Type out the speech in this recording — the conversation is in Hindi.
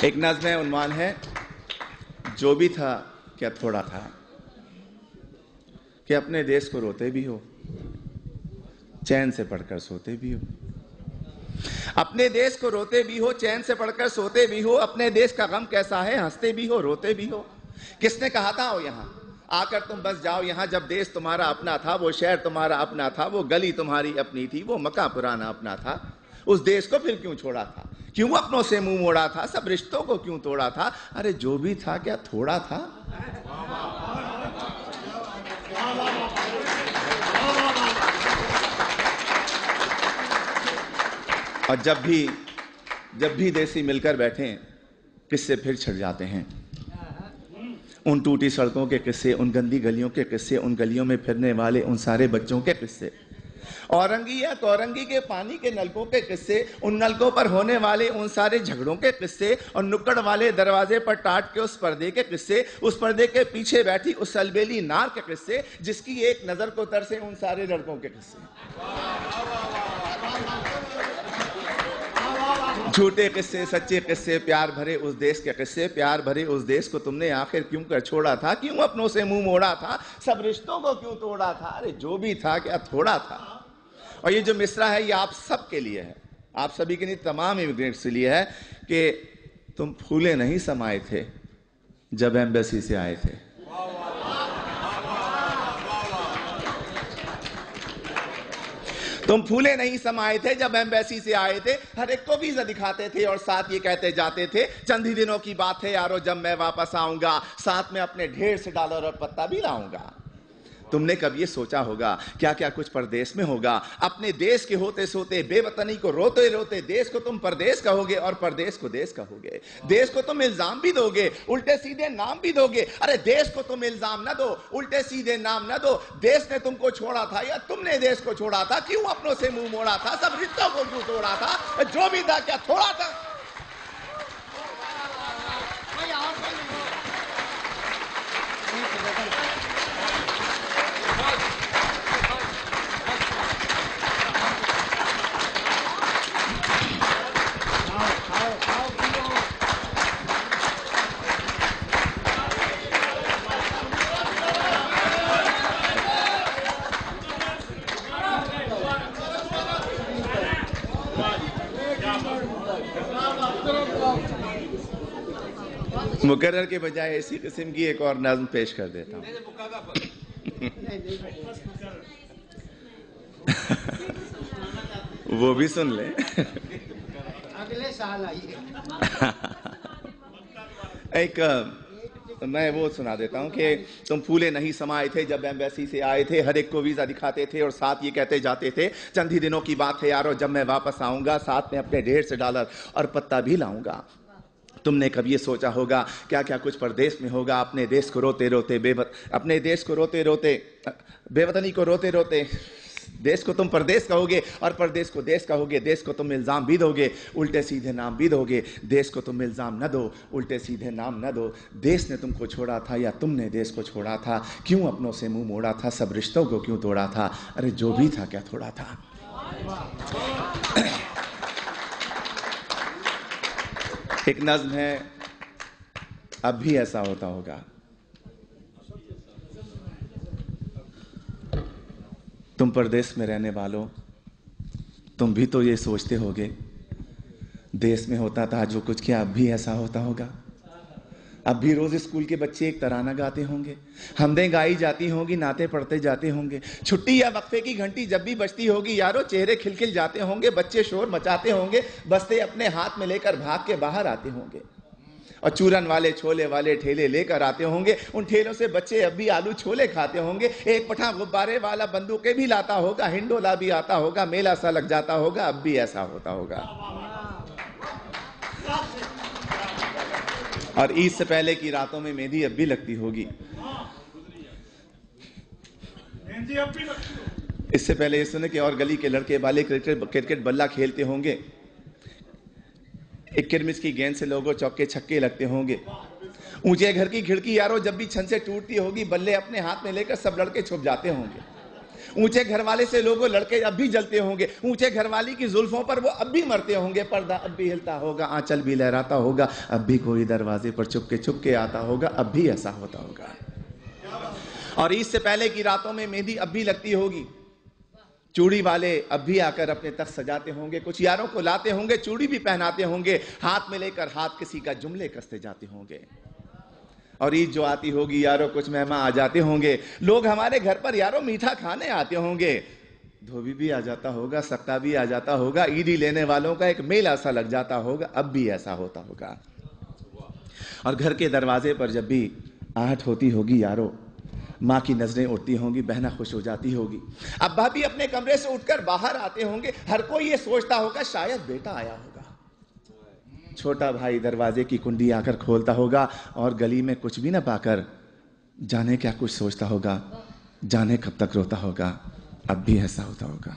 एक नज़्म है, उन्वान है जो भी था क्या थोड़ा था, कि अपने देश को रोते भी हो, चैन से पढ़कर सोते भी हो। अपने देश को रोते भी हो, चैन से पढ़कर सोते भी हो। अपने देश का गम कैसा है, हंसते भी हो, रोते भी हो। किसने कहा था आओ यहाँ आकर तुम बस जाओ यहाँ, जब देश तुम्हारा अपना था, वो शहर तुम्हारा अपना था, वो गली तुम्हारी अपनी थी, वो मकान पुराना अपना था। उस देश को फिर क्यों छोड़ा था, क्यों अपनों से मुंह मोड़ा था, सब रिश्तों को क्यों तोड़ा था। अरे जो भी था क्या थोड़ा था। और जब भी देसी मिलकर बैठे, किस्से फिर छिड़ जाते हैं। उन टूटी सड़कों के किस्से, उन गंदी गलियों के किस्से, उन गलियों में फिरने वाले उन सारे बच्चों के किस्से, औरंगी या कौरंगी के पानी के नलकों के किस्से, उन नलकों पर होने वाले उन सारे झगड़ों के किस्से, और नुक्कड़ वाले दरवाजे पर टाट के उस पर्दे के किस्से, उस पर्दे के पीछे बैठी उस अलबेली नार के किस्से, जिसकी एक नजर को तरसे उन सारे लड़कों के किस्से। झूठे किस्से, सच्चे किस्से, प्यार भरे उस देश के किस्से, प्यार भरे उस देश को तुमने आखिर क्यों कर छोड़ा था, क्यों अपनों से मुंह मोड़ा था, सब रिश्तों को क्यों तोड़ा था। अरे जो भी था क्या थोड़ा था। और ये जो मिसरा है ये आप सब के लिए है, आप सभी के लिए, तमाम इमिग्रेंट्स के लिए है, कि तुम फूले नहीं समाये थे जब एम्बेसी से आए थे। तुम फूले नहीं समाये थे जब एम्बेसी से आए थे। हर एक को वीजा दिखाते थे और साथ ये कहते जाते थे, चंद ही दिनों की बात है यारो जब मैं वापस आऊंगा, साथ में अपने ढेर से डॉलर और पत्ता भी लाऊंगा। तुमने कब ये सोचा होगा क्या क्या कुछ परदेश में होगा। अपने देश के होते सोते, बेवतनी को रोते रोते, देश को तुम परदेश कहोगे और परदेश को देश कहोगे। देश को तुम इल्जाम भी दोगे, उल्टे सीधे नाम भी दोगे। अरे देश को तुम इल्जाम ना दो, उल्टे सीधे नाम ना दो। देश ने तुमको छोड़ा था या तुमने देश को छोड़ा था, क्यों अपनों से मुंह मोड़ा था, सब रिश्तों को क्यों तोड़ा था। जो भी था क्या थोड़ा था। मुकर्रर के बजाय इसी किस्म की एक और नज़्म पेश कर देता हूँ। वो भी सुन ले। अगले साल आइए। एक मैं वो सुना देता हूँ कि तुम फूले नहीं समाये थे जब एम्बेसी से आए थे। हर एक को वीजा दिखाते थे और साथ ये कहते जाते थे, चंद ही दिनों की बात है यारो जब मैं वापस आऊंगा, साथ में अपने ढेर से डॉलर और पत्ता भी लाऊंगा। तुमने कभी ये सोचा होगा क्या क्या कुछ परदेश में होगा। अपने देश को रोते रोते अपने देश को रोते रोते, बेवतनी को रोते रोते, देश को तुम परदेश कहोगे और परदेश को देश कहोगे। देश को तुम इल्ज़ाम भी दोगे, उल्टे सीधे नाम भी दोगे। देश को तुम इल्ज़ाम न दो, उल्टे सीधे नाम न दो। देश ने तुमको छोड़ा था या तुमने देश को छोड़ा था, क्यों अपनों से मुंह मोड़ा था, सब रिश्तों को क्यों तोड़ा था। अरे जो भी था क्या थोड़ा था। एक नज़्म है, अब भी ऐसा होता होगा। तुम परदेश में रहने वालों, तुम भी तो ये सोचते होगे, देश में होता था जो कुछ, क्या अब भी ऐसा होता होगा। अब भी रोज स्कूल के बच्चे एक तराना गाते होंगे, हमदें गाई जाती होंगी, नाते पढ़ते जाते होंगे। छुट्टी या वक्फे की घंटी जब भी बजती होगी यारो, चेहरे खिलखिल जाते होंगे, बच्चे शोर मचाते होंगे, बस्ते अपने हाथ में लेकर भाग के बाहर आते होंगे। और चूरन वाले छोले वाले ठेले लेकर आते होंगे, उन ठेलों से बच्चे अब भी आलू छोले खाते होंगे। एक पठान गुब्बारे वाला बंदूकें भी लाता होगा, हिंडोला भी आता होगा, मेला सा लग जाता होगा। अब भी ऐसा होता होगा। और ईद से पहले की रातों में मेहंदी अब भी लगती होगी। इससे पहले ये सुने कि और गली के लड़के वाले क्रिकेट बल्ला खेलते होंगे, एक किरमिस की गेंद से लोगों चौके छक्के लगते होंगे। ऊंचे घर की खिड़की यारो जब भी छन से टूटती होगी, बल्ले अपने हाथ में लेकर सब लड़के छुप जाते होंगे। ऊंचे घर वाले से लोगों लड़के अब भी जलते होंगे, ऊंचे घर वाली की जुल्फों पर वो अब भी मरते होंगे, पर्दा अब भी हिलता होगा, आंचल भी लहराता होगा, अब भी कोई दरवाजे पर चुपके आता होगा, अब भी ऐसा होता होगा। और ईद से पहले की रातों में मेहंदी अब भी लगती होगी, चूड़ी वाले अब भी आकर अपने तख्त सजाते होंगे, कुछ यारों को लाते होंगे, चूड़ी भी पहनाते होंगे, हाथ में लेकर हाथ किसी का जुमले कसते जाते होंगे। और ईद जो आती होगी यारों, कुछ मेहमान आ जाते होंगे, लोग हमारे घर पर यारों मीठा खाने आते होंगे, धोबी भी आ जाता होगा, सक्का भी आ जाता होगा, ईदी लेने वालों का एक मेला सा लग जाता होगा, अब भी ऐसा होता होगा। और घर के दरवाजे पर जब भी आहट होती होगी यारों, माँ की नजरें उठती होंगी, बहना खुश हो जाती होगी, अब्बा भी अपने कमरे से उठकर बाहर आते होंगे, हर कोई ये सोचता होगा शायद बेटा आया होगा। छोटा भाई दरवाजे की कुंडी आकर खोलता होगा और गली में कुछ भी ना पाकर जाने क्या कुछ सोचता होगा, जाने कब तक रोता होगा, अब भी ऐसा होता होगा।